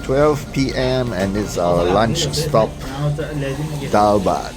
12 p.m. and it's our lunch stop, Dalbat.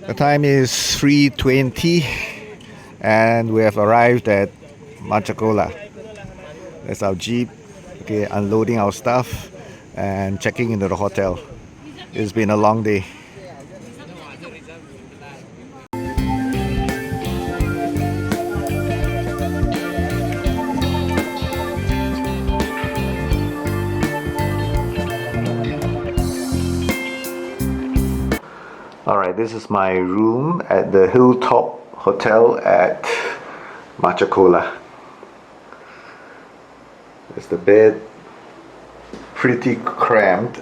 The time is 3:20 and we have arrived at Machakola. That's our jeep. Okay, unloading our stuff and checking into the hotel. It's been a long day. Alright, this is my room at the Hilltop Hotel at Machakola. There's the bed, pretty cramped.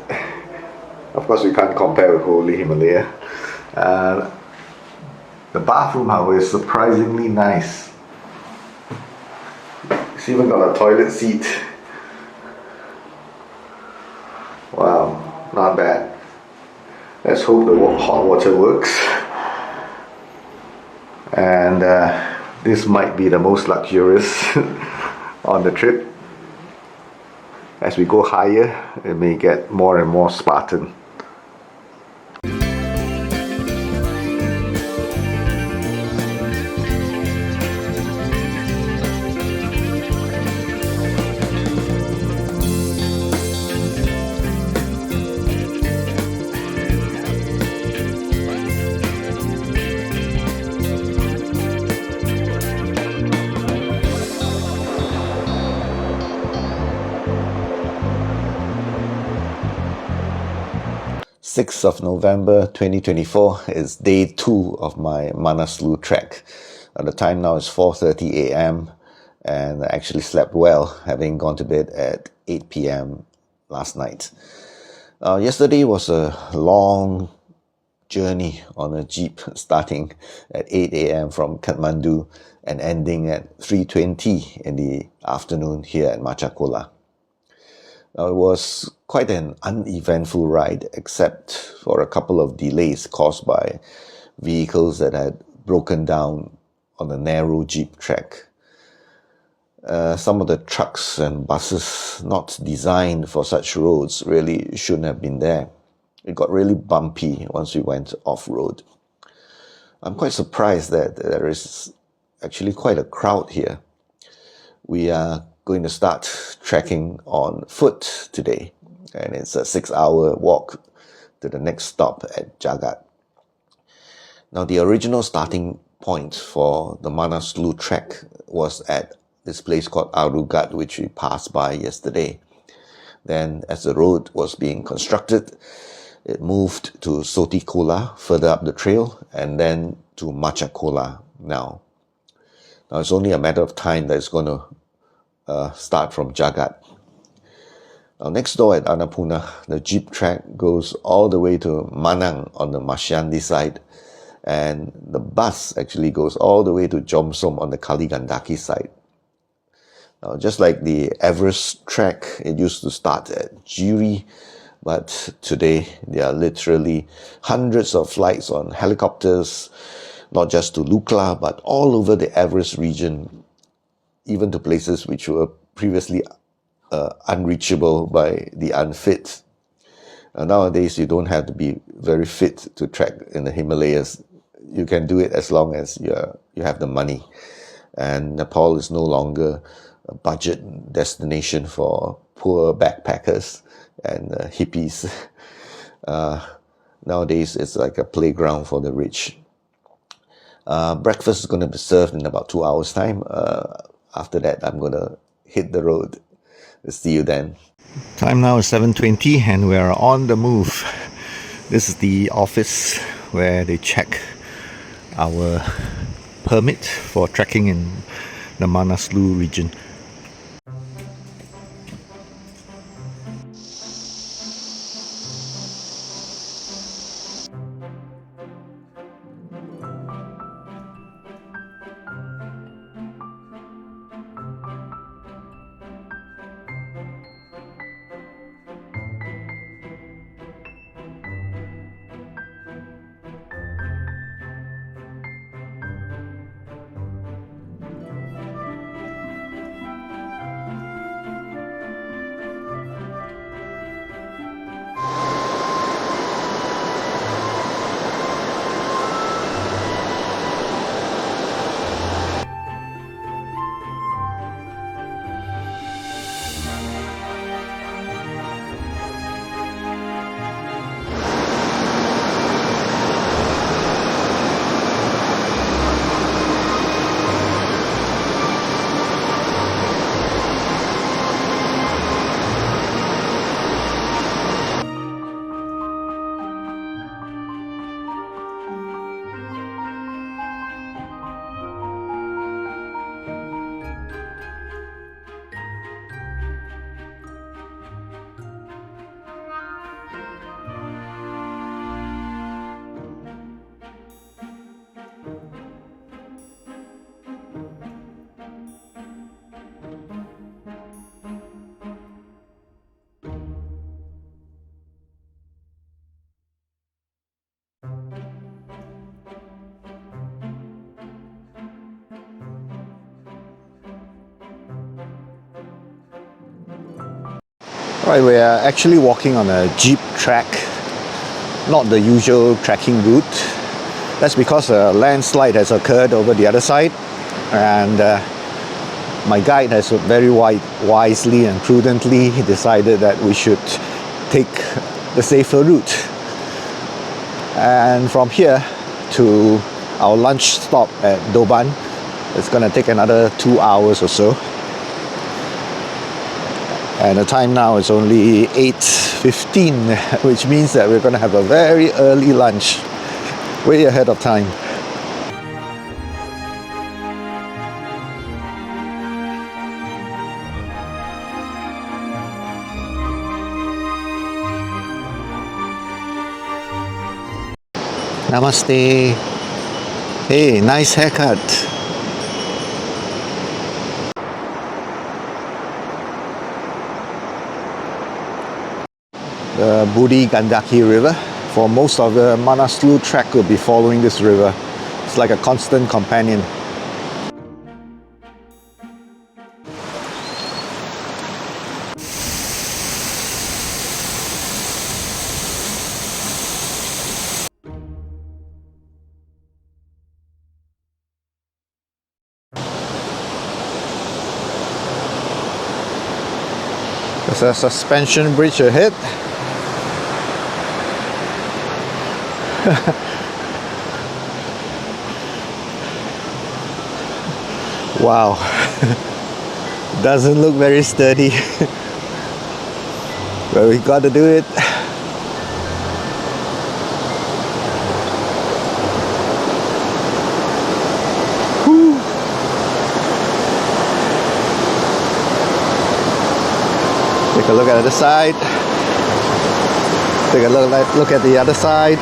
Of course we can't compare with Holy Himalaya. The bathroom, however, is surprisingly nice. It's even got a toilet seat. Wow, not bad. Let's hope the hot water works. And this might be the most luxurious on the trip. As we go higher, it may get more and more Spartan. 6th of November 2024 is day 2 of my Manaslu trek. The time now is 4:30 a.m. and I actually slept well, having gone to bed at 8 p.m. last night. Yesterday was a long journey on a jeep starting at 8 a.m. from Kathmandu and ending at 3:20 in the afternoon here at Machakola. It was quite an uneventful ride, except for a couple of delays caused by vehicles that had broken down on a narrow jeep track. Some of the trucks and buses not designed for such roads really shouldn't have been there. It got really bumpy once we went off-road. I'm quite surprised that there is actually quite a crowd here. We are going to start trekking on foot today, and it's a 6-hour walk to the next stop at Jagat. Now, the original starting point for the Manaslu trek was at this place called Arugat, which we passed by yesterday. Then, as the road was being constructed, it moved to Sotikola further up the trail, and then to Machakola now. Now, it's only a matter of time that it's going to start from Jagat. Now, next door at Annapura, the jeep track goes all the way to Manang on the Masyandi side, and the bus actually goes all the way to Jomsom on the Kaligandaki side. Now, just like the Everest track, it used to start at Jiri, but today there are literally hundreds of flights on helicopters, not just to Lukla, but all over the Everest region. even to places which were previously unreachable by the unfit. Nowadays, you don't have to be very fit to trek in the Himalayas. You can do it as long as you have the money. And Nepal is no longer a budget destination for poor backpackers and hippies. Nowadays, it's like a playground for the rich. Breakfast is going to be served in about 2 hours' time. After that, I'm going to hit the road. See you then. Time now is 7:20 and we're on the move. This is the office where they check our permit for trekking in the Manaslu region. Right, we are actually walking on a jeep track, not the usual trekking route. That's because a landslide has occurred over the other side, and my guide has very wisely and prudently decided that we should take the safer route. And from here to our lunch stop at Doban, it's going to take another 2 hours or so. And the time now is only 8:15, which means that we're going to have a very early lunch, way ahead of time. Namaste. Hey, nice haircut. The Budi Gandaki River. For most of the Manaslu trek will be following this river. It's like a constant companion. There's a suspension bridge ahead. Wow, doesn't look very sturdy, but we got to do it. Whew. Take a look at the side. Take a look at the other side.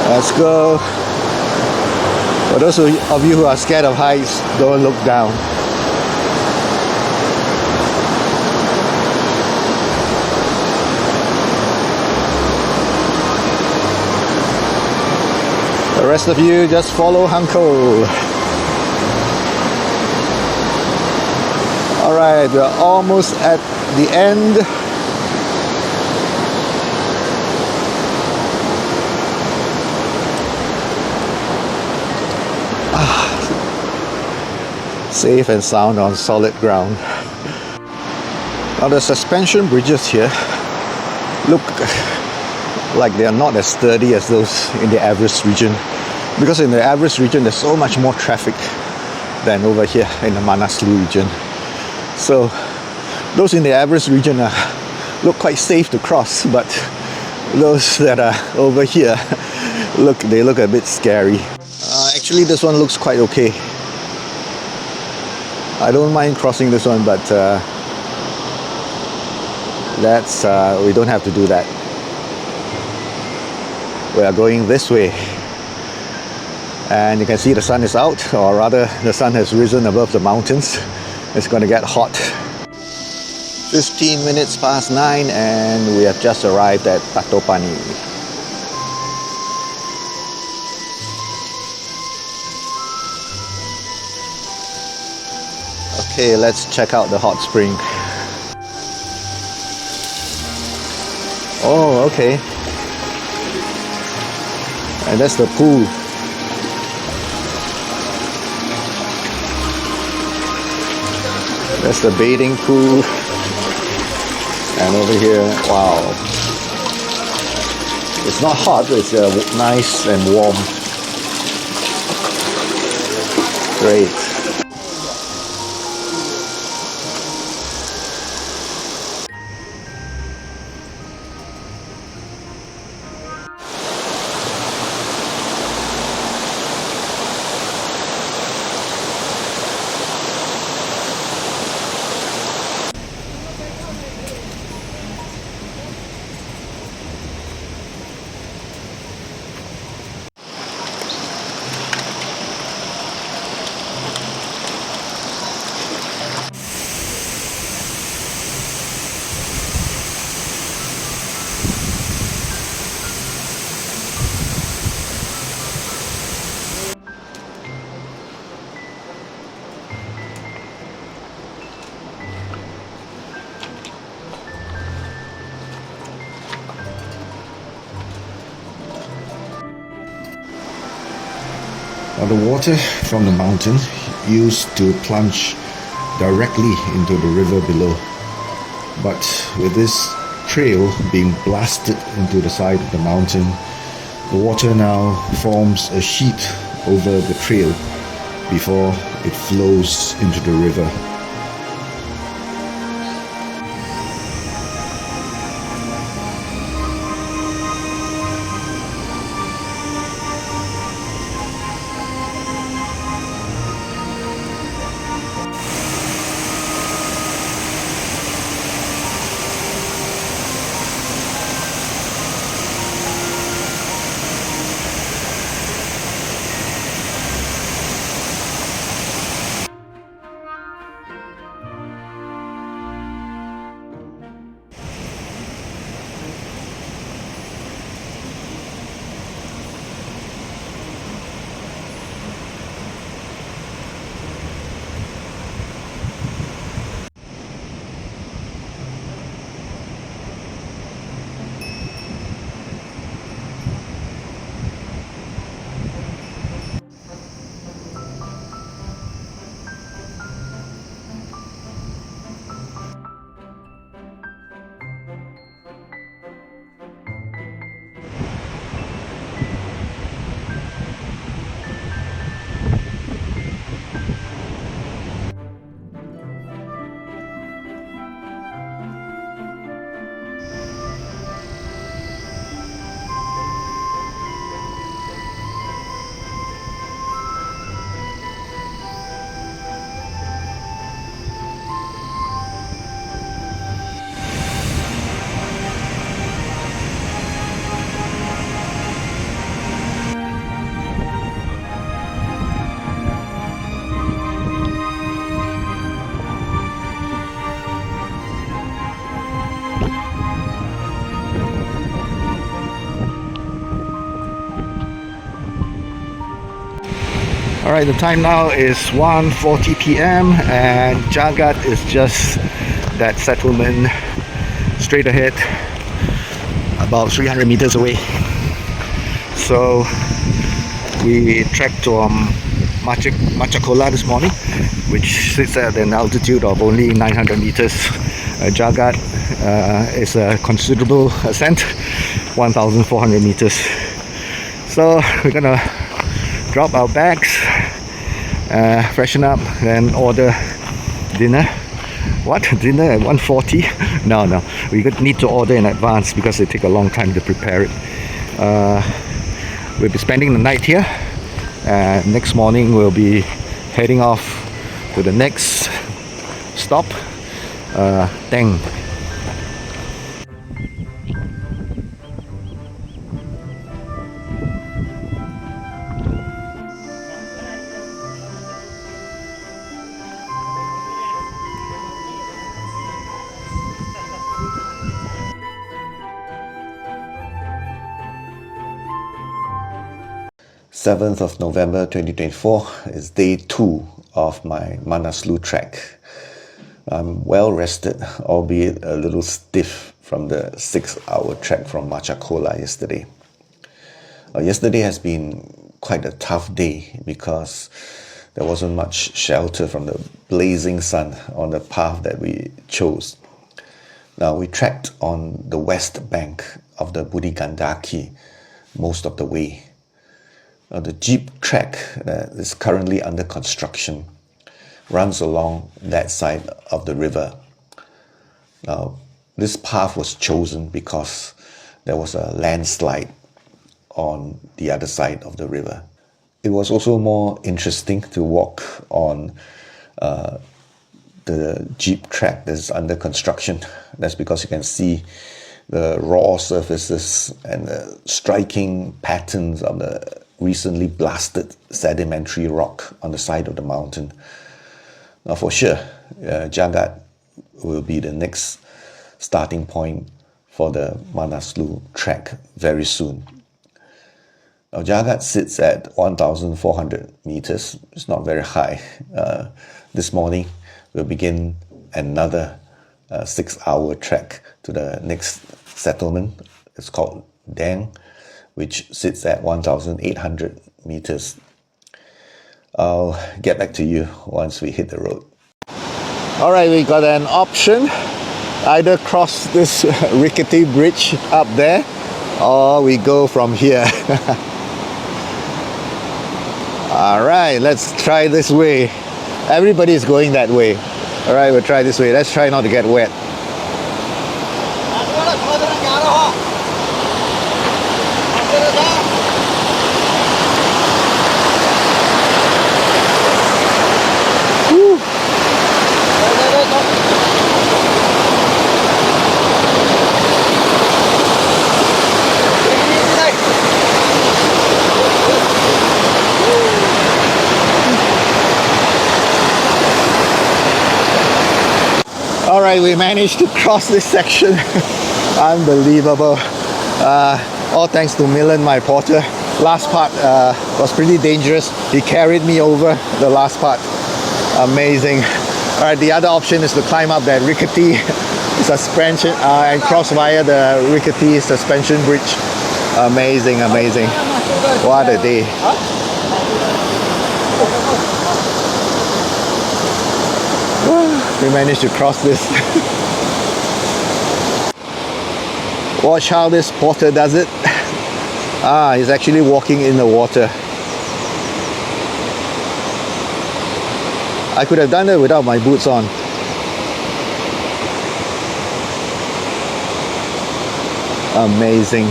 Let's go. For those of you who are scared of heights, don't look down. The rest of you just follow Hunkle. Alright, we're almost at the end. Safe and sound on solid ground. Now the suspension bridges here look like they are not as sturdy as those in the Everest region, because in the Everest region there's so much more traffic than over here in the Manaslu region. So those in the Everest region look quite safe to cross, but those that are over here they look a bit scary. Actually this one looks quite okay. I don't mind crossing this one, but we don't have to do that. We are going this way, and you can see the sun is out, or rather the sun has risen above the mountains. It's going to get hot. 15 minutes past 9 and we have just arrived at Patopani. Okay, let's check out the hot spring. Oh, okay. And that's the pool. That's the bathing pool. And over here, wow. It's not hot, it's nice and warm. Great. Now the water from the mountain used to plunge directly into the river below, but with this trail being blasted into the side of the mountain, the water now forms a sheet over the trail before it flows into the river. Alright, the time now is 1:40 p.m. and Jagat is just that settlement straight ahead, about 300 meters away. So we trekked to Machakola this morning, which sits at an altitude of only 900 meters. Jagat is a considerable ascent, 1,400 meters. So we're gonna drop our bags, freshen up, then order dinner. What? Dinner at 1:40? No, we need to order in advance because they take a long time to prepare it. We'll be spending the night here. Next morning we'll be heading off to the next stop, Teng. 7th of November 2024 is day 2 of my Manaslu trek. I'm well rested, albeit a little stiff from the 6-hour trek from Machakola yesterday. Yesterday has been quite a tough day because there wasn't much shelter from the blazing sun on the path that we chose. Now we trekked on the west bank of the Budigandaki most of the way. The jeep track that is currently under construction runs along that side of the river. Now, this path was chosen because there was a landslide on the other side of the river. It was also more interesting to walk on the jeep track that's under construction. That's because you can see the raw surfaces and the striking patterns of the recently blasted sedimentary rock on the side of the mountain. Now for sure, Jagat will be the next starting point for the Manaslu trek very soon. Now Jagat sits at 1,400 meters. It's not very high. This morning we'll begin another 6-hour trek to the next settlement. It's called Dang, which sits at 1,800 meters. I'll get back to you once we hit the road. Alright, we got an option. Either cross this rickety bridge up there, or we go from here. Alright, let's try this way. Everybody's going that way. Alright, we'll try this way. Let's try not to get wet. Alright, we managed to cross this section. Unbelievable. All thanks to Milan, my porter. Last part was pretty dangerous. He carried me over the last part. Amazing. Alright, the other option is to climb up that rickety suspension and cross via the rickety suspension bridge. Amazing, amazing. What a day. We managed to cross this. Watch how this porter does it. He's actually walking in the water. I could have done it without my boots on. Amazing.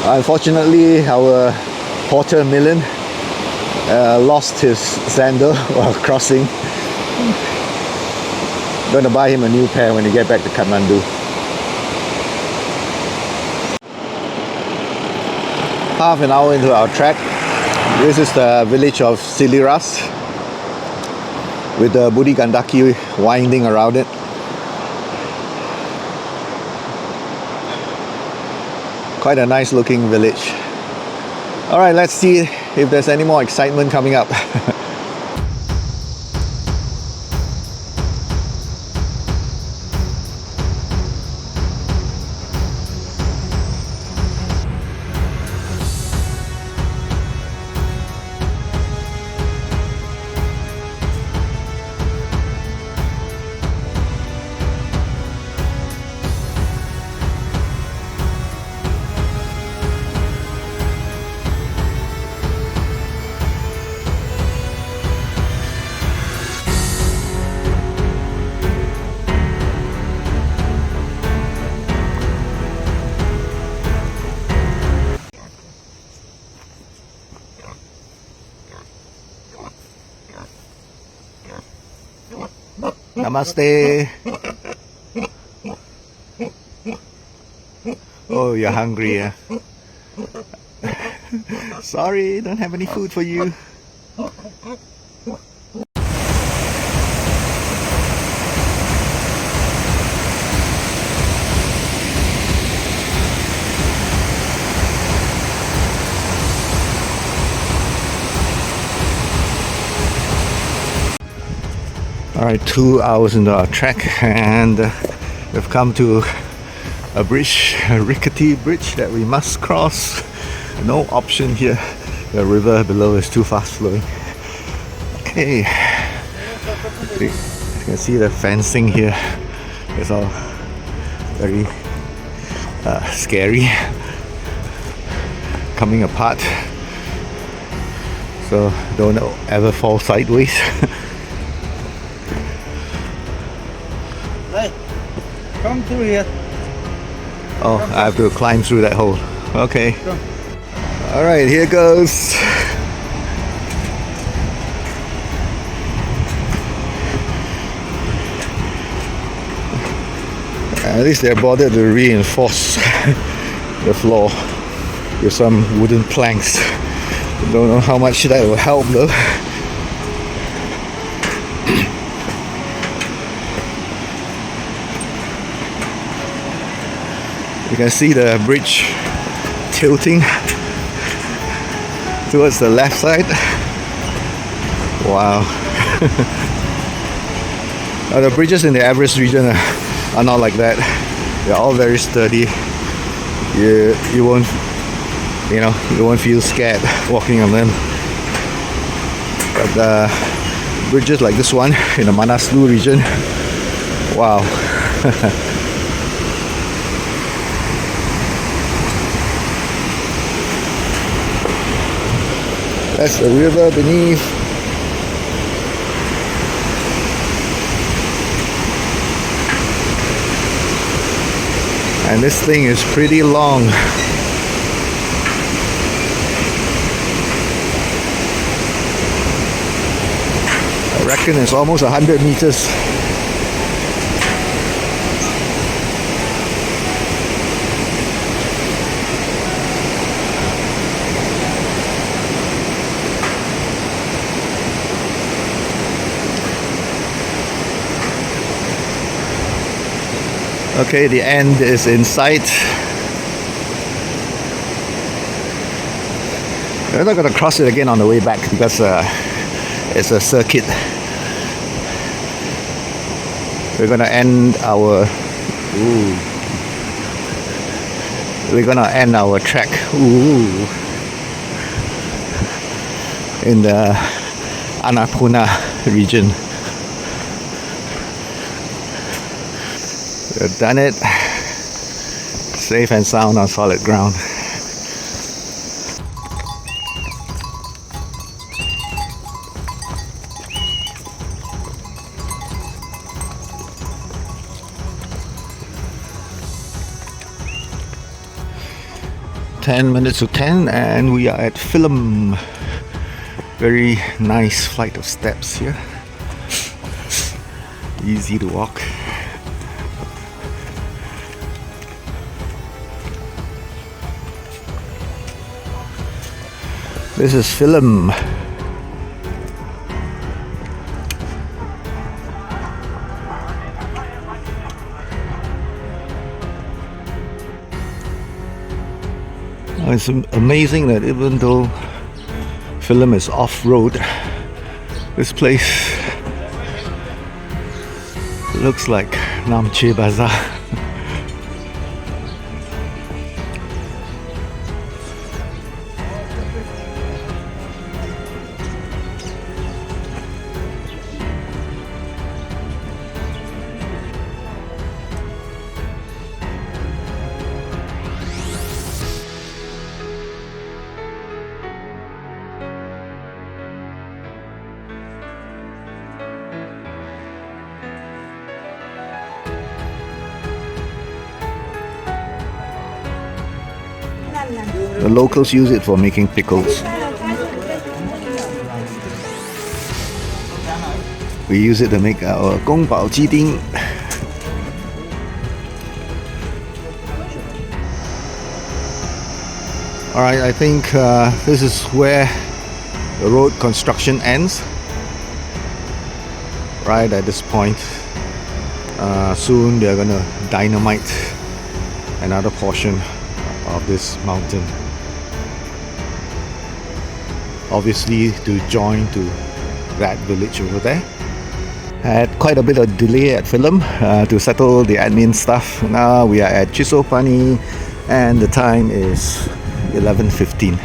Unfortunately, our porter Milan lost his sandal while crossing. Gonna buy him a new pair when we get back to Kathmandu. Half an hour into our trek, This is the village of Siliras with the Budi Gandaki winding around it. Quite a nice looking village. Alright, let's see if there's any more excitement coming up. Namaste. Oh, you're hungry, yeah? Sorry, don't have any food for you. Alright, 2 hours into our trek, and we've come to a bridge, a rickety bridge that we must cross. No option here. The river below is too fast flowing. Okay, you can see the fencing here. It's all very scary, coming apart. So don't ever fall sideways. Come through here. Oh, I have to climb through that hole. Okay. Alright, here goes. At least they're bothered to reinforce the floor with some wooden planks. Don't know how much that will help though. You can see the bridge tilting towards the left side. Wow. The bridges in the Everest region are not like that. They're all very sturdy. You won't feel scared walking on them. But bridges like this one in the Manaslu region, wow. That's the river beneath. And this thing is pretty long. I reckon it's almost 100 meters. Okay, the end is in sight. We're not going to cross it again on the way back because it's a circuit. We're going to end our trek in the Annapura region. We've done it, safe and sound on solid ground. Ten minutes to 10 and we are at Film. Very nice flight of steps here. Easy to walk. This is film. It's amazing that even though film is off-road, this place looks like Namche Bazaar. The locals use it for making pickles. We use it to make our Gong Bao Ji Ding. Alright, I think this is where the road construction ends. Right at this point. Soon they're gonna dynamite another portion of this mountain. Obviously to join to that village over there. Had quite a bit of delay at Philam to settle the admin stuff. Now we are at Chisopani and the time is 11:15.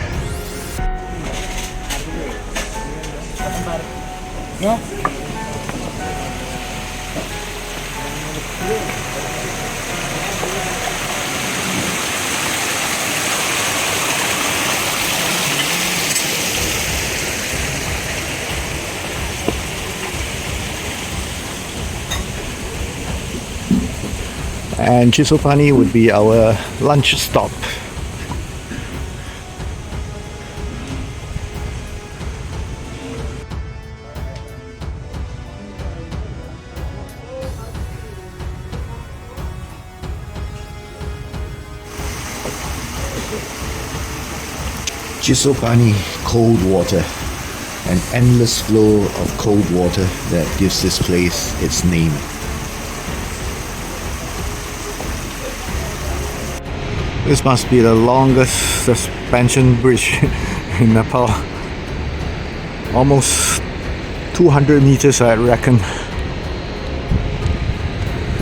And Chisopani would be our lunch stop. Chisopani cold water, an endless flow of cold water that gives this place its name. This must be the longest suspension bridge in Nepal. Almost 200 meters, I reckon.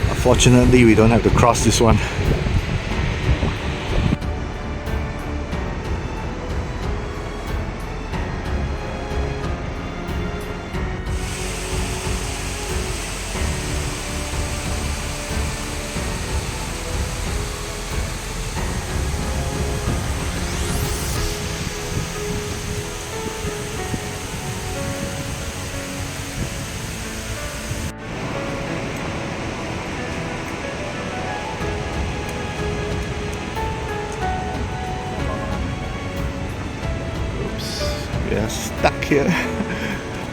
Unfortunately, we don't have to cross this one. We are stuck here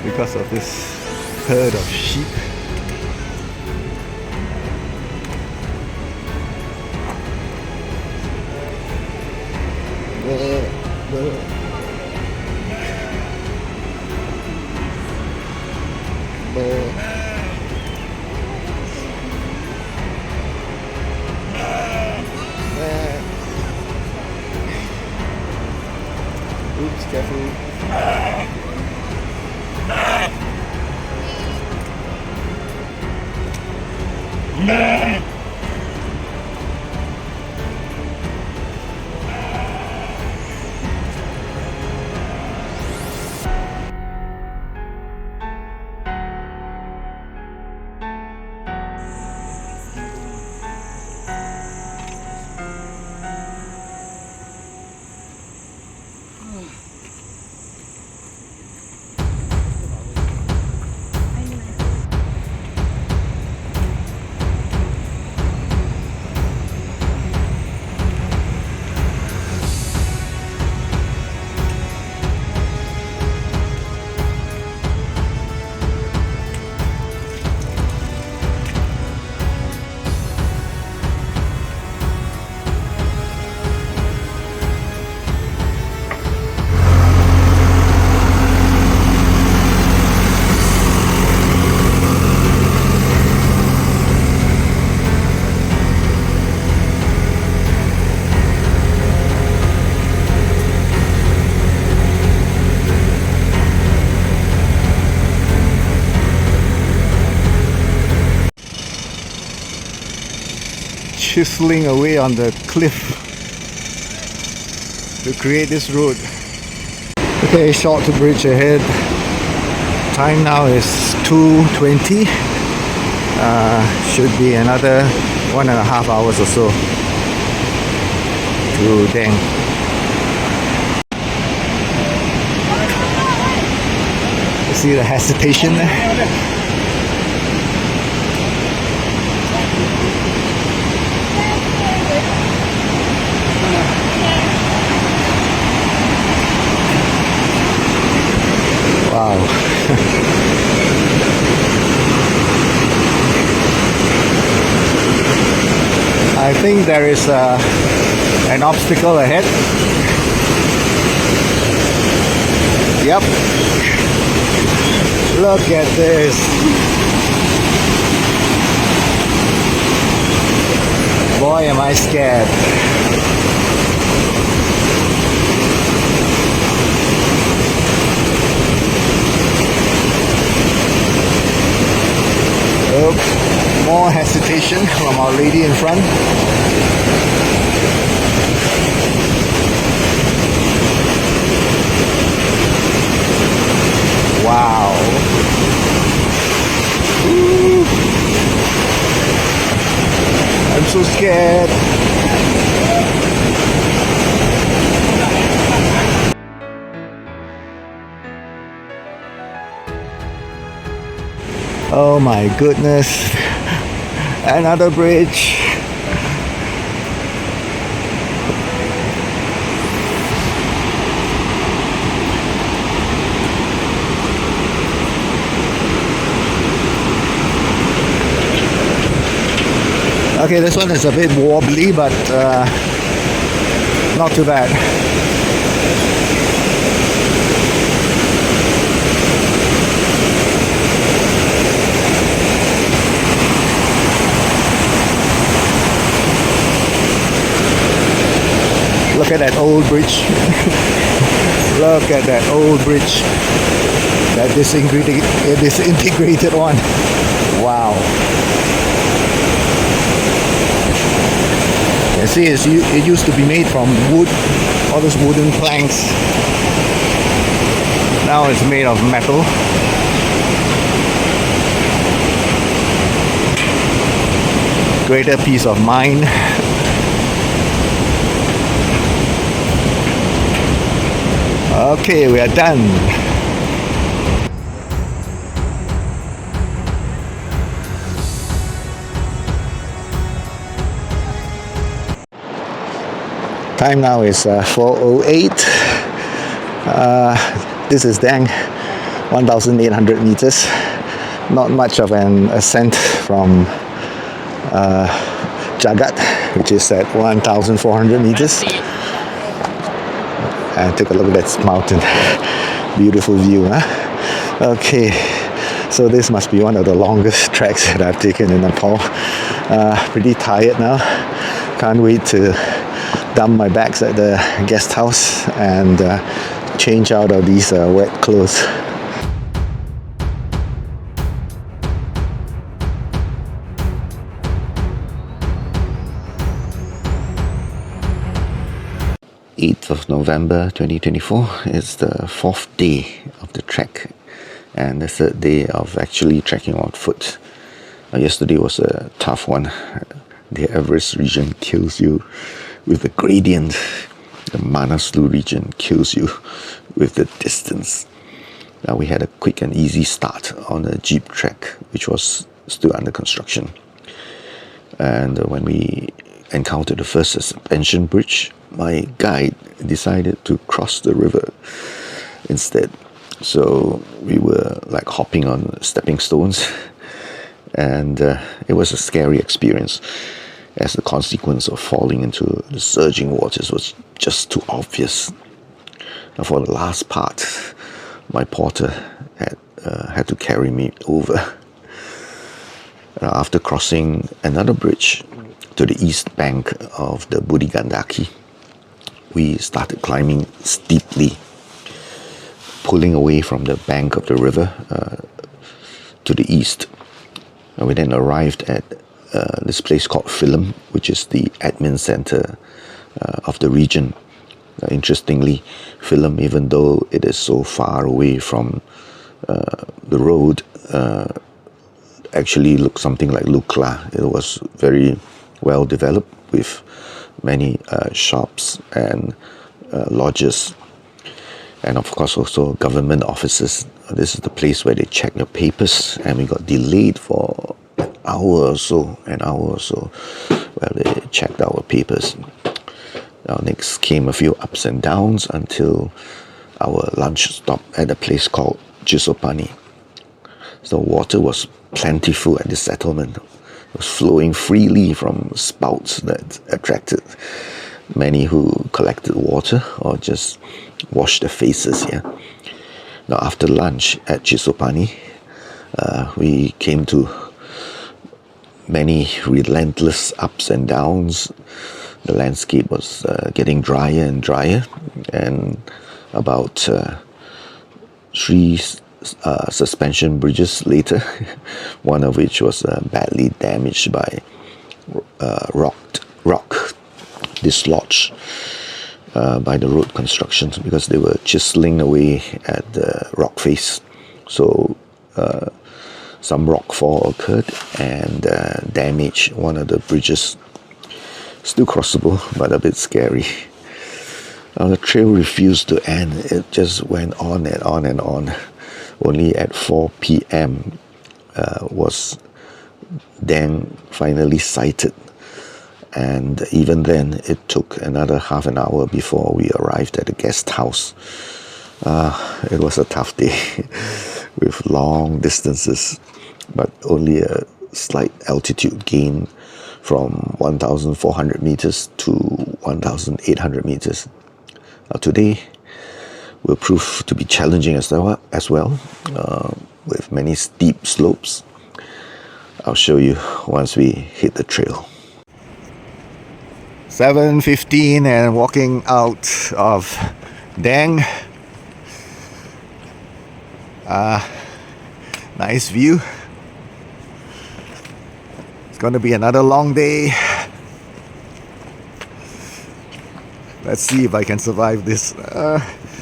because of this herd of sheep. Oops, careful. chiseling away on the cliff to create this road. Okay, short to bridge ahead. Time now is 2:20. Should be another 1.5 hours or so to Deng. You see the hesitation there? Wow. I think there is an obstacle ahead. Yep. Look at this. Boy, am I scared. Oops. More hesitation from our lady in front. Wow. Ooh. I'm so scared. Oh my goodness. Another bridge. Okay, this one is a bit wobbly, but not too bad. Look at that old bridge. Look at that old bridge. That disintegrated one. Wow. You see, it used to be made from wood, all those wooden planks. Now it's made of metal. Greater peace of mind. Okay, we are done. Time now is 4:08. This is Deng, 1,800 meters. Not much of an ascent from Jagat, which is at 1,400 meters. And take a look at that mountain. Beautiful view, huh? Okay, so this must be one of the longest treks that I've taken in Nepal. Pretty tired now. Can't wait to dump my bags at the guest house and change out of these wet clothes. November 2024 is the 4th day of the trek and the 3rd day of actually trekking on foot. Yesterday was a tough one. The Everest region kills you with the gradient. The Manaslu region kills you with the distance. We had a quick and easy start on a jeep trek, which was still under construction. And when we encountered the first suspension bridge, my guide decided to cross the river instead. So we were like hopping on stepping stones, and it was a scary experience, as the consequence of falling into the surging waters was just too obvious. Now for the last part, my porter had to carry me over. After crossing another bridge to the east bank of the Budi Gandaki, we started climbing steeply, pulling away from the bank of the river to the east. And we then arrived at this place called Philam, which is the admin center of the region. Interestingly, Philam, even though it is so far away from the road, actually looked something like Lukla. It was very well developed with many shops and lodges, and of course also government offices. This is the place where they check your papers, and we got delayed for an hour or so while they checked our papers. Now next came a few ups and downs until our lunch stop at a place called Chisopani. So water was plentiful at the settlement. It was flowing freely from spouts that attracted many who collected water or just washed their faces here. Now after lunch at Chisopani, we came to many relentless ups and downs. The landscape was getting drier and drier, and about 3 suspension bridges later, one of which was badly damaged by rock dislodged by the road construction because they were chiseling away at the rock face. So some rockfall occurred and damaged one of the bridges. Still crossable, but a bit scary. The trail refused to end. It just went on and on and on. Only at 4 p.m. Was Dang finally sighted. And even then, it took another half an hour before we arrived at the guest house. It was a tough day with long distances, but only a slight altitude gain from 1,400 meters to 1,800 meters. Today will prove to be challenging as well, with many steep slopes. I'll show you once we hit the trail. 7:15 and walking out of Dang. Nice view. It's going to be another long day. Let's see if I can survive this.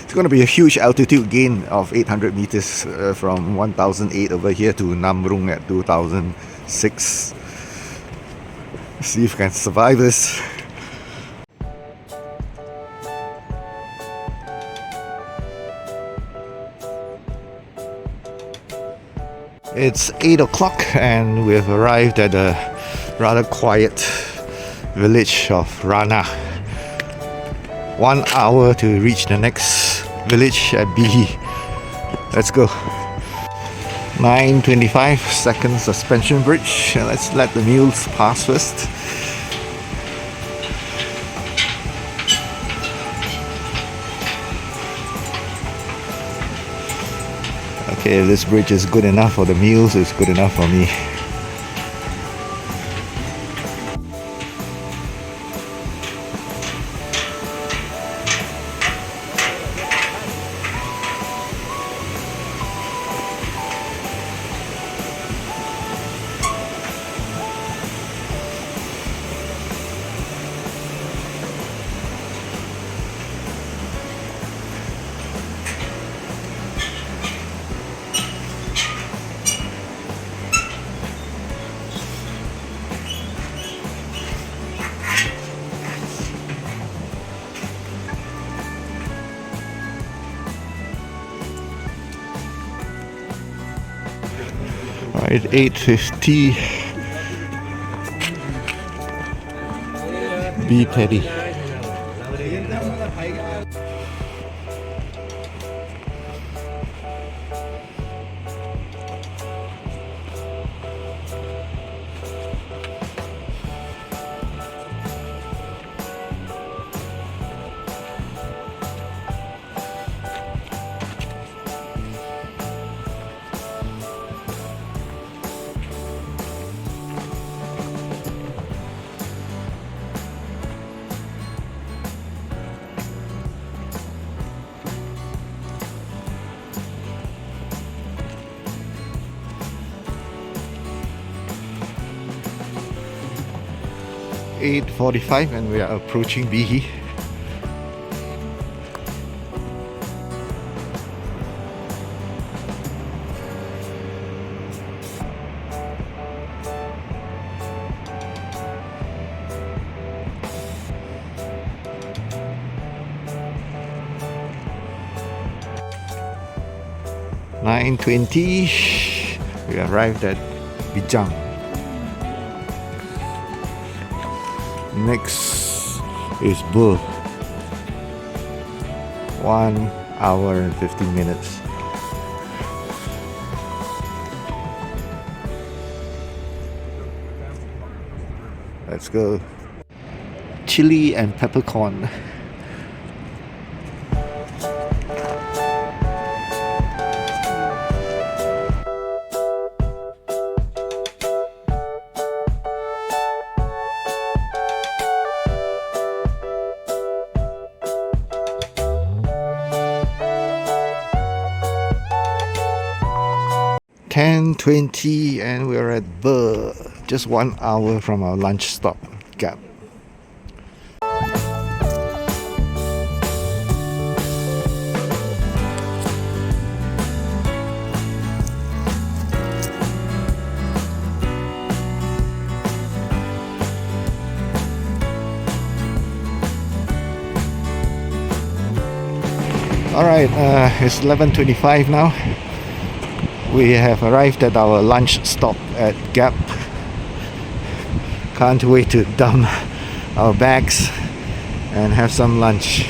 It's going to be a huge altitude gain of 800 meters from 1008 over here to Namrung at 2006. Let's see if I can survive this. It's 8 o'clock and we've arrived at a rather quiet village of Rana. 1 hour to reach the next village at Bihi. Let's go. 9:25, second suspension bridge. Let's let the mules pass first. Okay, if this bridge is good enough for the mules, it's good enough for me. Right, 8:50. Beef patty. 8:45 and we are approaching Bihi. (9:20), we arrived at Ha Giang. Next is Bull. 1 hour and 15 minutes. Let's go. Chili and peppercorn. (10:20) and we're at Burr, just 1 hour from our lunch stop, Gap. Alright, it's 11:25 now. We have arrived at our lunch stop at Gap. Can't wait to dump our bags and have some lunch.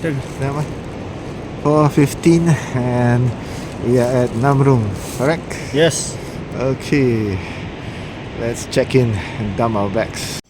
Never mind. 4:15 and we are at Namrung, correct? Yes. Okay, let's check in and dump our bags.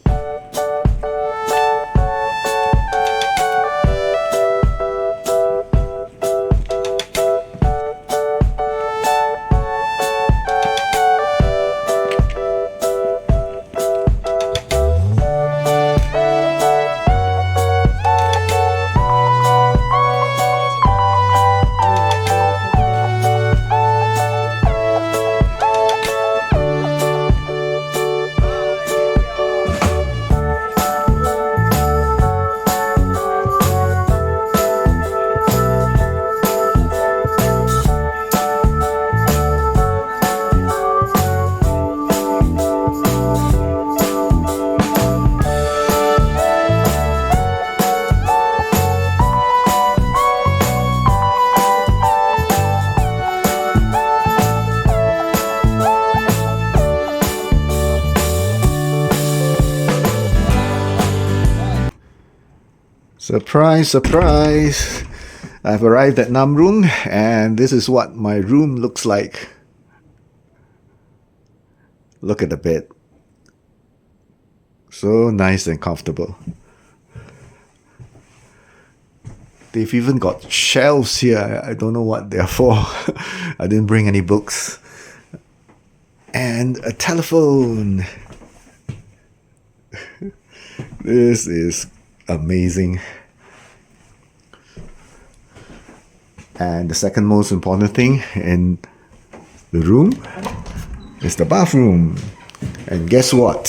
Surprise, surprise! I've arrived at Namrung and this is what my room looks like. Look at the bed. So nice and comfortable. They've even got shelves here. I don't know what they're for. I didn't bring any books. And a telephone. This is amazing. And the second most important thing in the room is the bathroom. And guess what?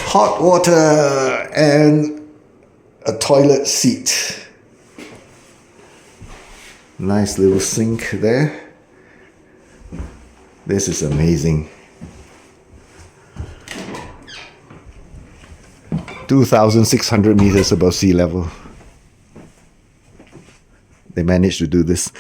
Hot water and a toilet seat. Nice little sink there. This is amazing. 2,600 meters above sea level. They managed to do this.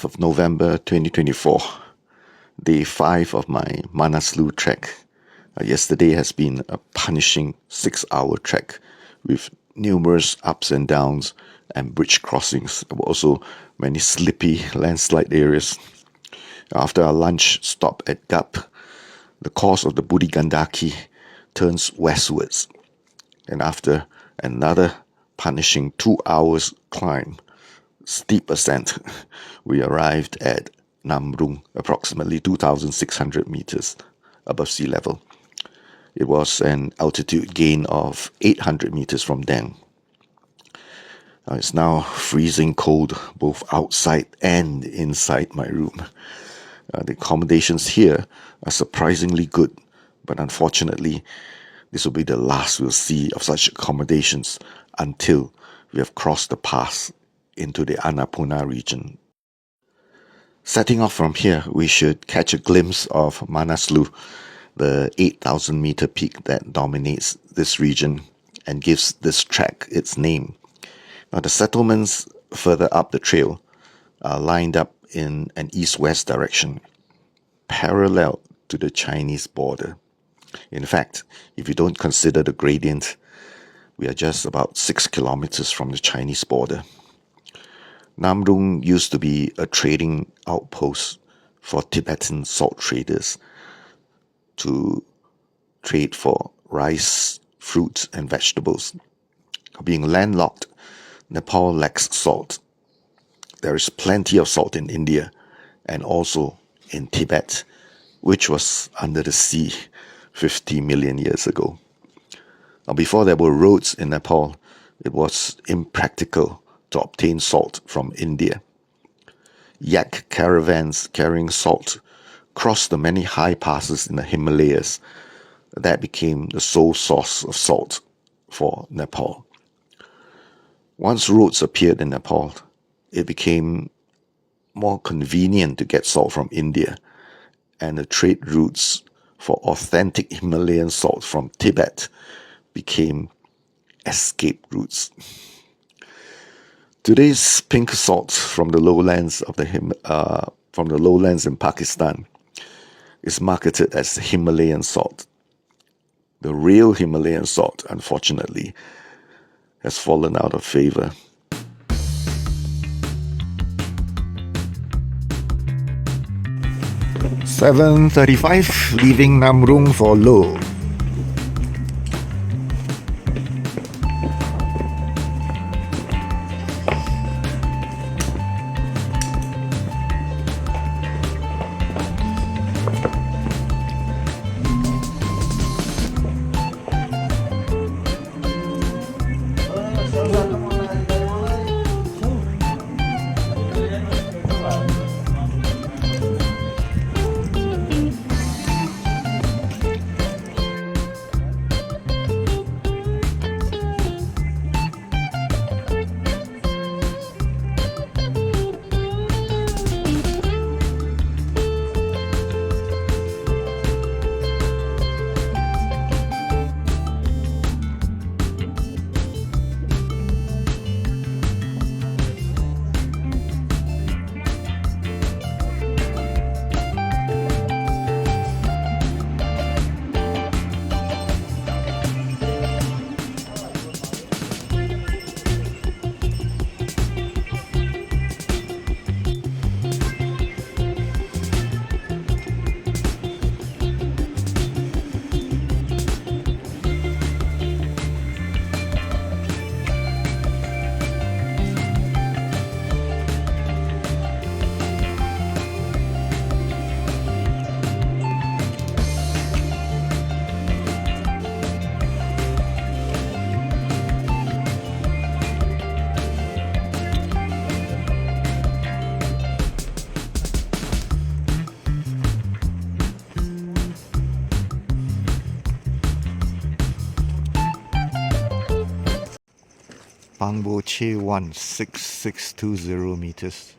Of November 2024, day 5 of my Manaslu trek. Yesterday has been a punishing 6-hour trek with numerous ups and downs and bridge crossings. There were also many slippy landslide areas. After our lunch stop at Gap, the course of the Budi Gandaki turns westwards, and after another punishing 2 hours climb, steep ascent, we arrived at Namrung, approximately 2,600 meters above sea level. It was an altitude gain of 800 meters from Dang. It's now freezing cold both outside and inside my room. The accommodations here are surprisingly good, but unfortunately, this will be the last we'll see of such accommodations until we have crossed the pass into the Annapura region. Setting off from here, we should catch a glimpse of Manaslu, the 8,000 meter peak that dominates this region and gives this trek its name. Now, the settlements further up the trail are lined up in an east-west direction, parallel to the Chinese border. In fact, if you don't consider the gradient, we are just about 6 kilometers from the Chinese border. Namrung used to be a trading outpost for Tibetan salt traders to trade for rice, fruits, and vegetables. Being landlocked, Nepal lacks salt. There is plenty of salt in India and also in Tibet, which was under the sea 50 million years ago. Now, before there were roads in Nepal, it was impractical to obtain salt from India. Yak caravans carrying salt crossed the many high passes in the Himalayas. That became the sole source of salt for Nepal. Once roads appeared in Nepal, it became more convenient to get salt from India, and the trade routes for authentic Himalayan salt from Tibet became escape routes. Today's pink salt from the lowlands in Pakistan is marketed as Himalayan salt. The real Himalayan salt, unfortunately, has fallen out of favor. "7:35, leaving Namrung for Lo. Pangbo Che 16620 meters.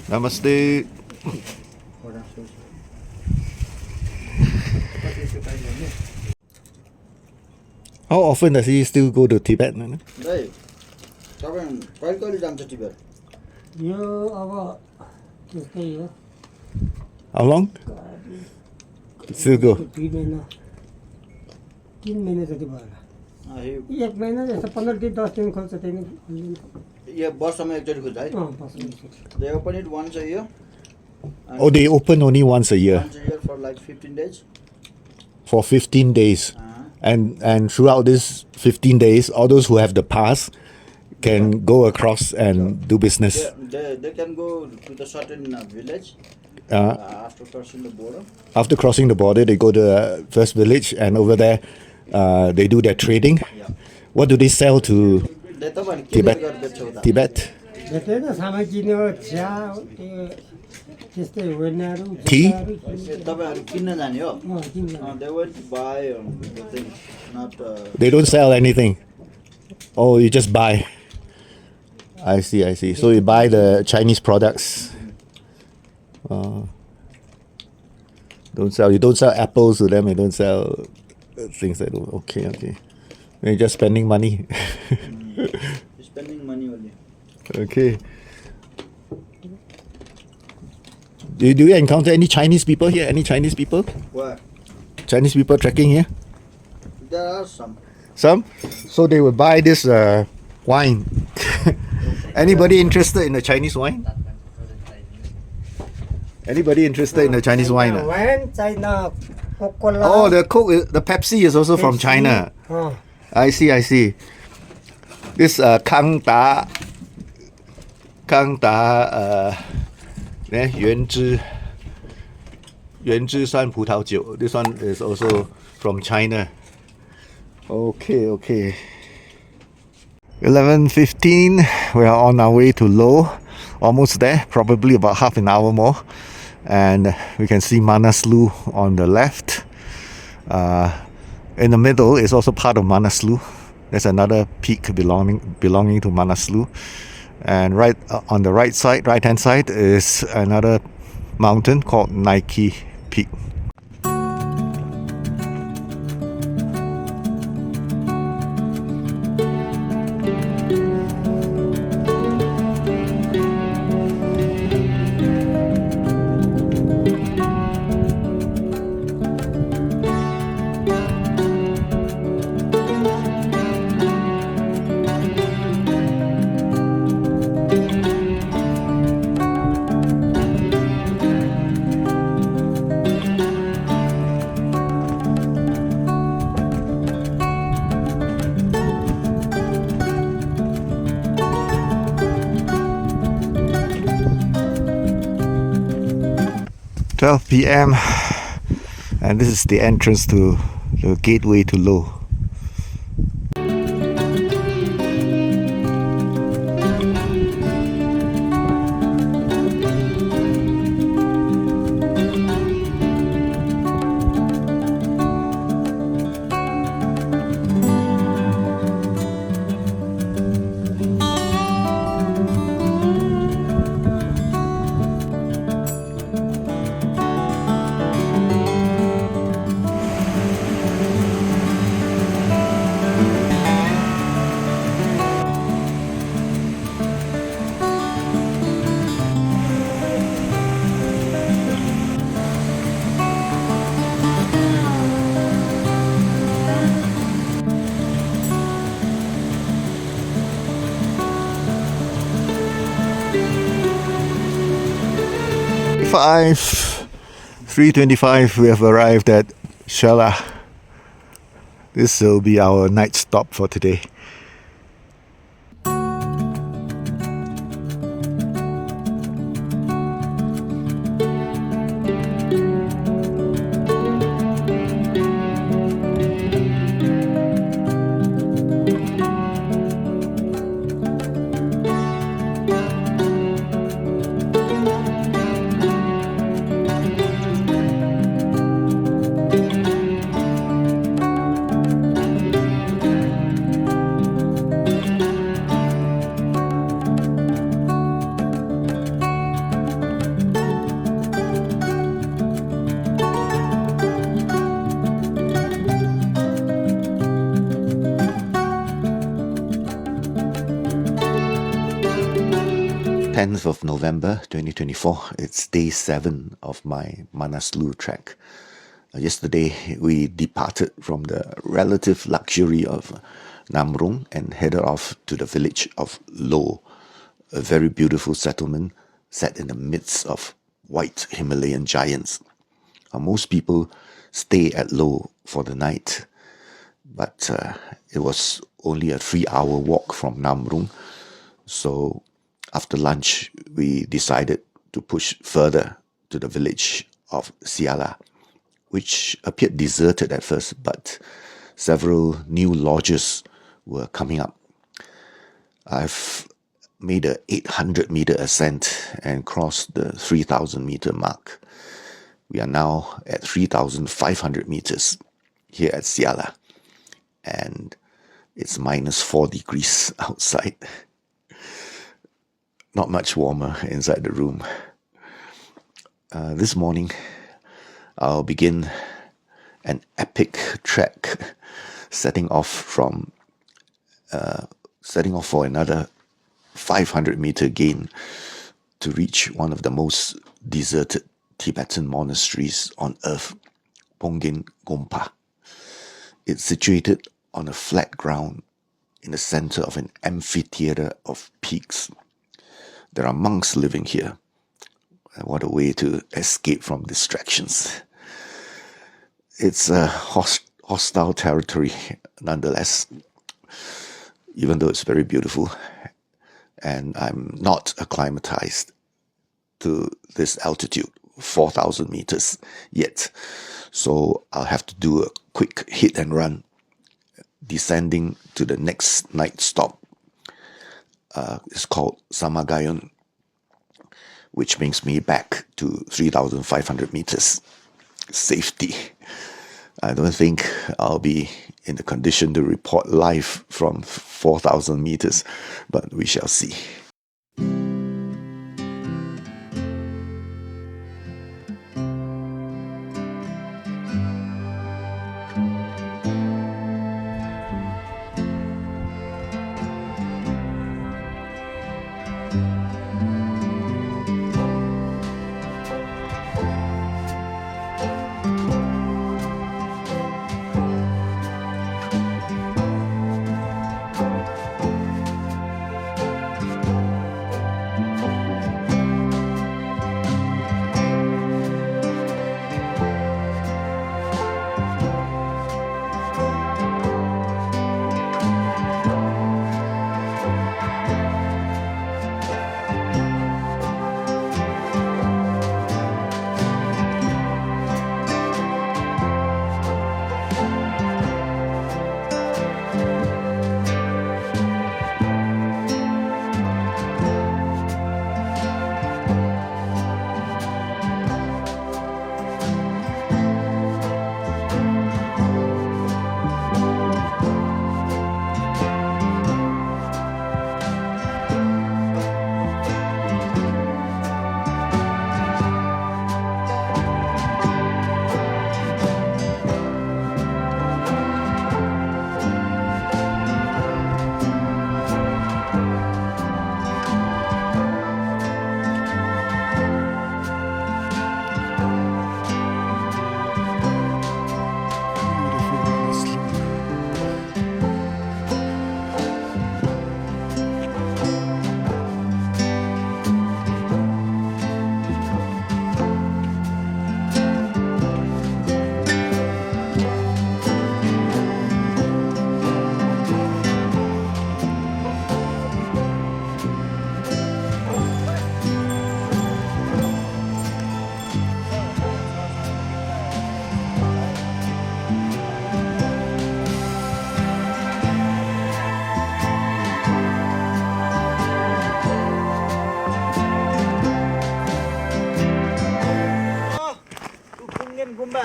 Namaste. How often does he still go to Tibet? दाइ तपाईँ कहिले कहिले जान्छ Tibet यो अब त्यस्तै हो How long? Still go. 2 महिना 3 महिना जति भयो 1 महिना जस्तो 15 दिन 10 दिन खोल्छ त्यही नै यो वर्षमा एकचोटि खोज्छ है बस्नु They open it once a year. Oh, they open only once a year Once a year for like 15 days. for 15 days. And throughout this 15 days, all those who have the pass can go across and do business. They can go to the certain village after crossing the border. After crossing the border, they go to the first village, and over there, they do their trading. Yeah. What do they sell to They तपाईँहरूले के Tibet? गरेर बेच्छ उता? Tibet? त्यही त सामान किन्ने हो चिया त्यो त्यस्तै वेनाहरू Tea? तपाईँहरू किन्न जाने हो किन्न They went to buy the thing, not They don't sell anything. Oh, you just buy. I see, I see. So you buy the Chinese products. Don't sell. You don't sell apples to them. You don't sell things that don't. Okay, okay. You're just spending money. spending money only. Okay. Do you encounter any Chinese people here? Any Chinese people? Where? Chinese people trekking here? There are some. Some? So they will buy this wine. Anybody interested in the Chinese wine? Anybody interested in the Chinese wine? Wine China Coca Cola Oh, the Coke, the Pepsi is also from China. I see, I see. This Kang Da, Yuan Zhi San Putao Jiu. This one is also from China. Okay, okay. 11:15. We are on our way to Lo. Almost there. Probably about half an hour more. And we can see Manaslu on the left. In the middle is also part of Manaslu. There's another peak belonging to Manaslu. And right on the right hand side is another mountain called Nike Peak. PM, and this is the entrance to the gateway to Lo. Five, 3:25. We have arrived at Shala. This will be our night stop for today. 10th of November 2024. It's day 7 of my Manaslu trek. Yesterday, we departed from the relative luxury of Namrung and headed off to the village of Lo, a very beautiful settlement set in the midst of white Himalayan giants. Most people stay at Lo for the night, but it was only a 3-hour walk from Namrung. So after lunch, we decided to push further to the village of Siala, which appeared deserted at first, but several new lodges were coming up. I've made a 800-meter ascent and crossed the 3,000-meter mark. We are now at 3,500 meters here at Siala, and it's minus 4 degrees outside. Not much warmer inside the room. This morning, I'll begin an epic trek, setting off for another 500-meter gain to reach one of the most deserted Tibetan monasteries on earth, Pongin Gompa. It's situated on a flat ground in the center of an amphitheater of peaks. There are monks living here. What a way to escape from distractions. It's a hostile territory nonetheless, even though it's very beautiful. And I'm not acclimatized to this altitude, 4,000 meters yet. So I'll have to do a quick hit and run, descending to the next night stop. It's called Samagayon, which brings me back to 3,500 meters. Safety. I don't think I'll be in the condition to report live from 4,000 meters, but we shall see.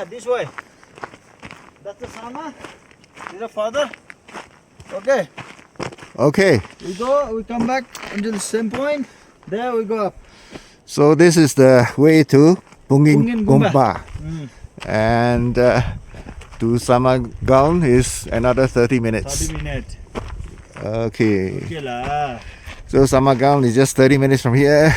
This way. That's the Sama. Is the father? Okay. Okay, We go, we come back until the same point. There we go up. so this is the way to Pungin Pungin Gumba. Gompa. And to Samagaon is another 30 minutes. 30 minutes. Okay. Okay lah. So Samagang is just 30 minutes from here.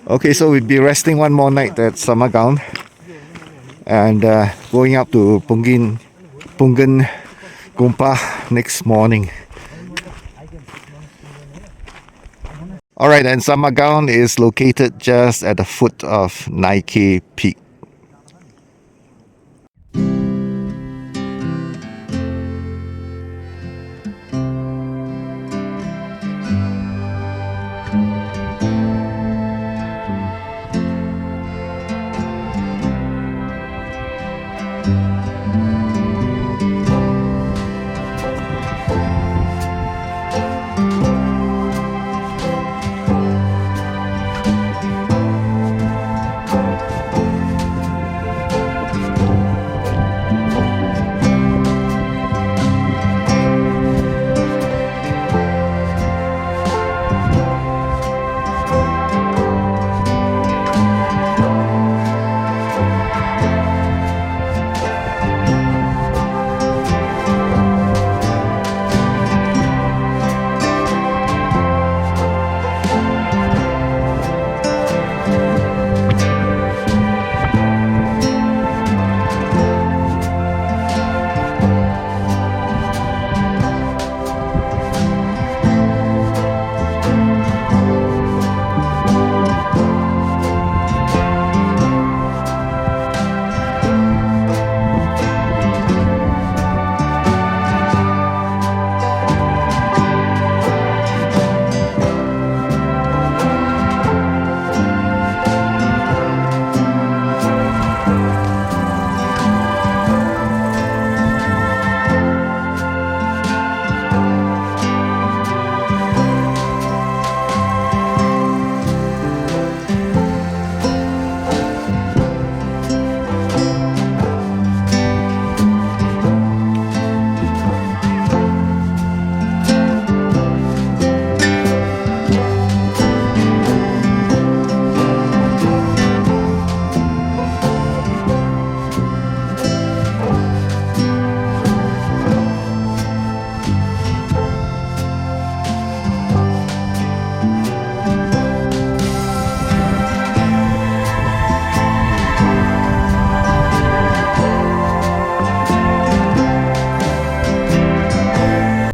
Okay, so we'll be resting one more night at Samagang and going up to Pungan Gumpa next morning. Alright, and Samagang is located just at the foot of Nike Peak.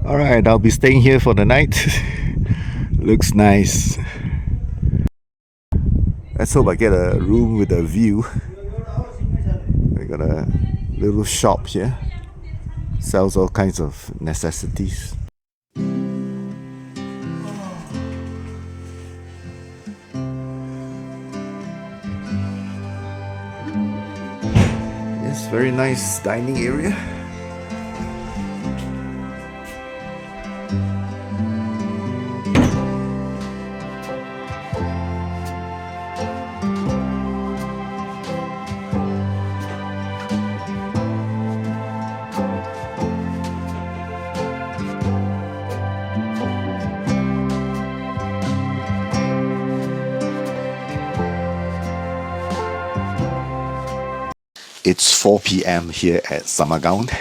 Alright, I'll be staying here for the night. Looks nice. Let's hope I get a room with a view. I got a little shop here. Sells all kinds of necessities. Yes, very nice dining area. It's 4 p.m. here at Samagang,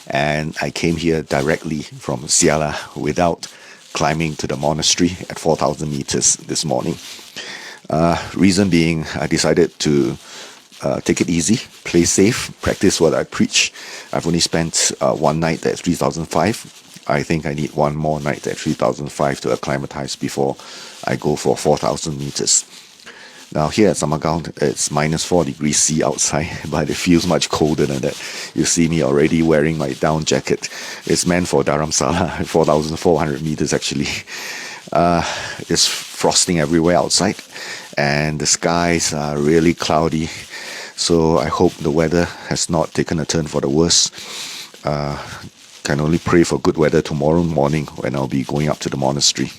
and I came here directly from Siala without climbing to the monastery at 4,000 meters this morning. Reason being, I decided to take it easy, play safe, practice what I preach. I've only spent one night at 3,005. I think I need one more night at 3,005 to acclimatize before I go for 4,000 meters. Now here at Samagang, it's minus 4 degrees C outside, but it feels much colder than that. You see me already wearing my down jacket. It's meant for Dharamsala, 4,400 meters actually. It's frosting everywhere outside, and the skies are really cloudy. So I hope the weather has not taken a turn for the worse. Can only pray for good weather tomorrow morning when I'll be going up to the monastery.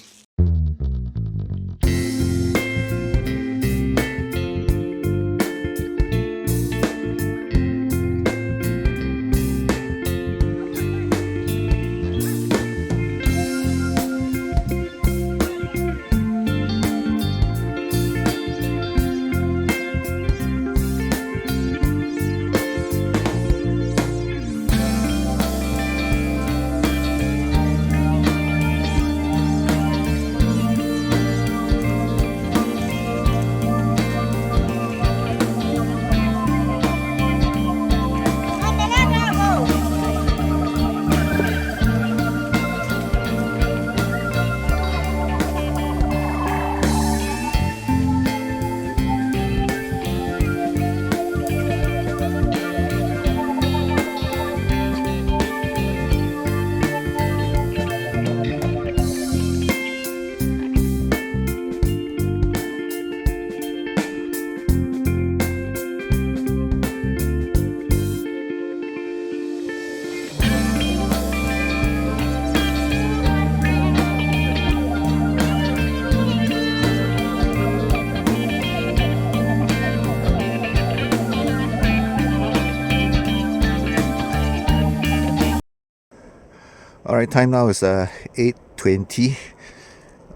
Alright, time now is 8:20,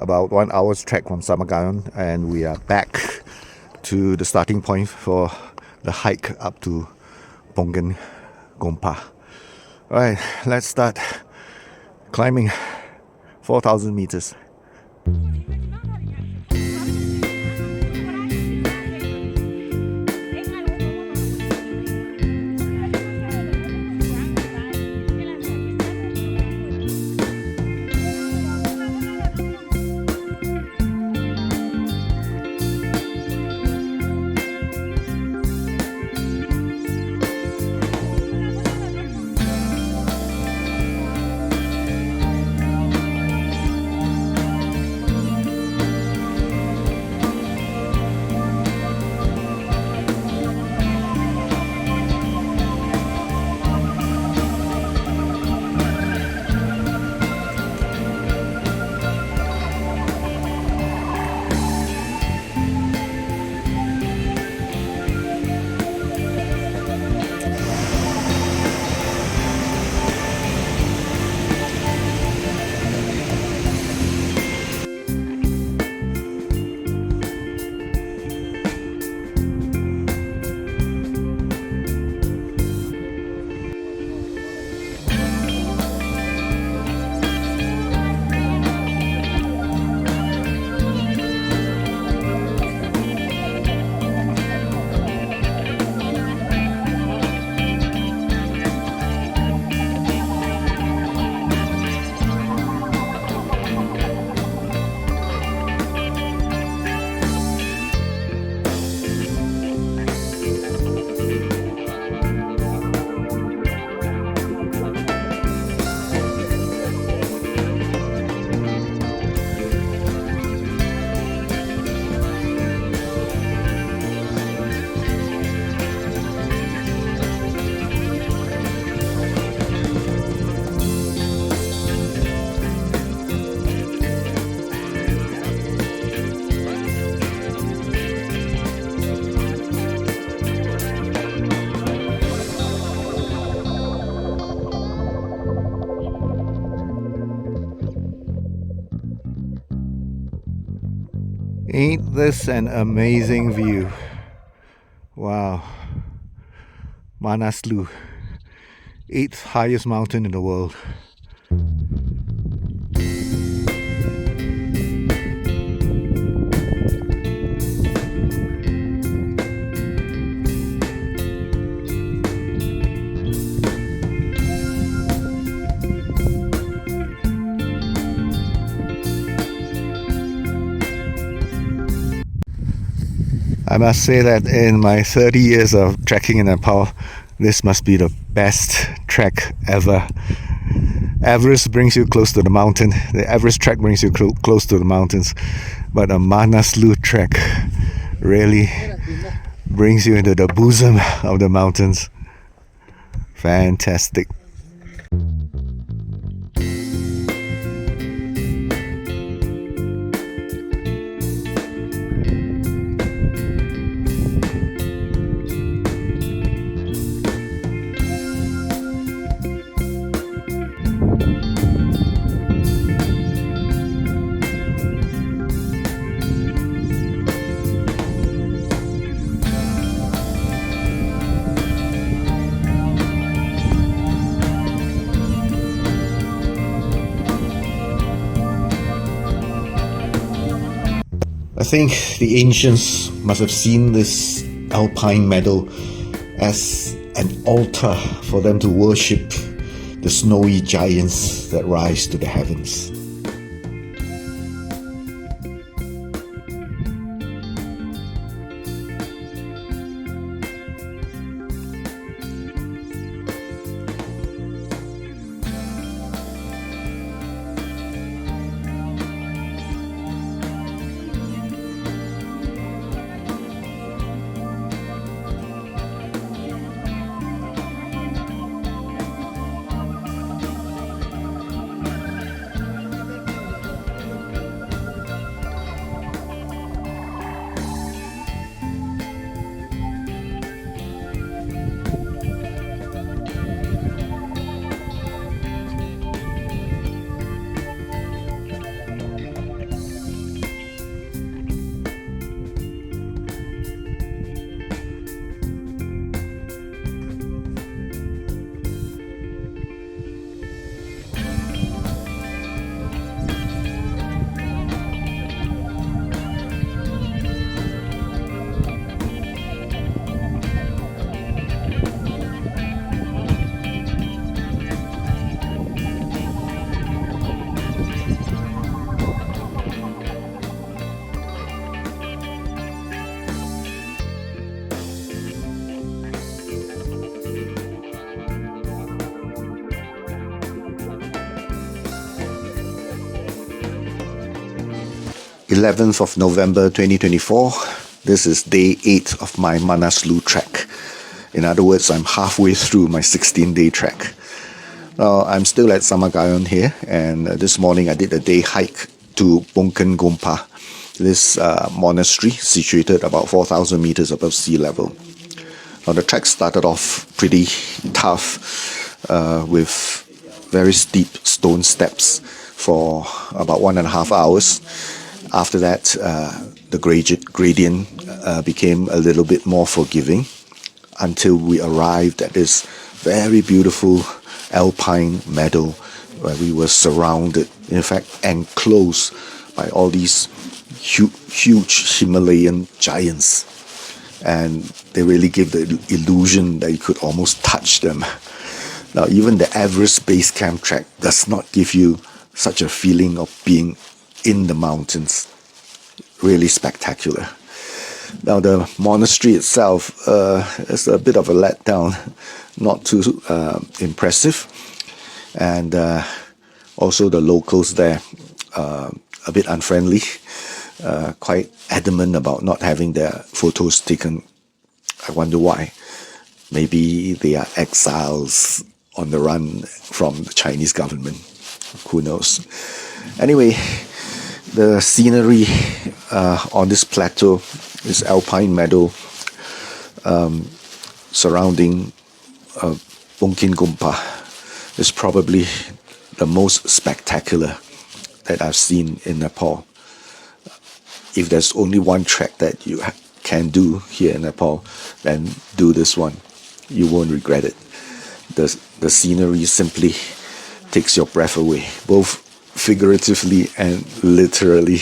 about 1 hour's trek from Sabah, and we are back to the starting point for the hike up to Pongen Gompa. Alright, let's start climbing 4,000 meters. Ain't this an amazing view? Wow. Manaslu, 8th highest mountain in the world. I must say that in my 30 years of trekking in Nepal, this must be the best trek ever. Everest brings you close to the mountain. The Everest trek brings you close to the mountains. But a Manaslu trek really brings you into the bosom of the mountains. Fantastic. I think the ancients must have seen this alpine meadow as an altar for them to worship the snowy giants that rise to the heavens. 11th of November 2024. This is day 8 of my Manaslu trek. In other words, I'm halfway through my 16-day trek. Now, I'm still at Samagayon here, and this morning I did a day hike to Bongken Gompa, this monastery situated about 4,000 meters above sea level. Now, the trek started off pretty tough with very steep stone steps for about 1.5 hours. After that, the gradient became a little bit more forgiving until we arrived at this very beautiful alpine meadow where we were surrounded, in fact enclosed by all these huge Himalayan giants. And they really give the illusion that you could almost touch them. Now, even the Everest base camp trek does not give you such a feeling of being in the mountains. Really spectacular. Now, the monastery itself is a bit of a letdown, not too impressive. And also the locals there, a bit unfriendly, quite adamant about not having their photos taken. I wonder why. Maybe they are exiles on the run from the Chinese government. Who knows? Anyway, the scenery on this plateau, this alpine meadow surrounding Bongkin Gompa, is probably the most spectacular that I've seen in Nepal. If there's only one trek that you can do here in Nepal, then do this one. You won't regret it. The scenery simply takes your breath away, both figuratively and literally.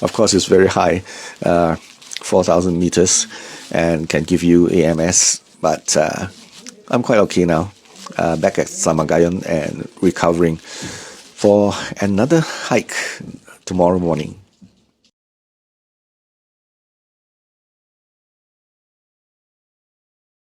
Of course, it's very high, 4,000 meters, and can give you AMS, but I'm quite okay now. Back at Samagayon and recovering for another hike tomorrow morning.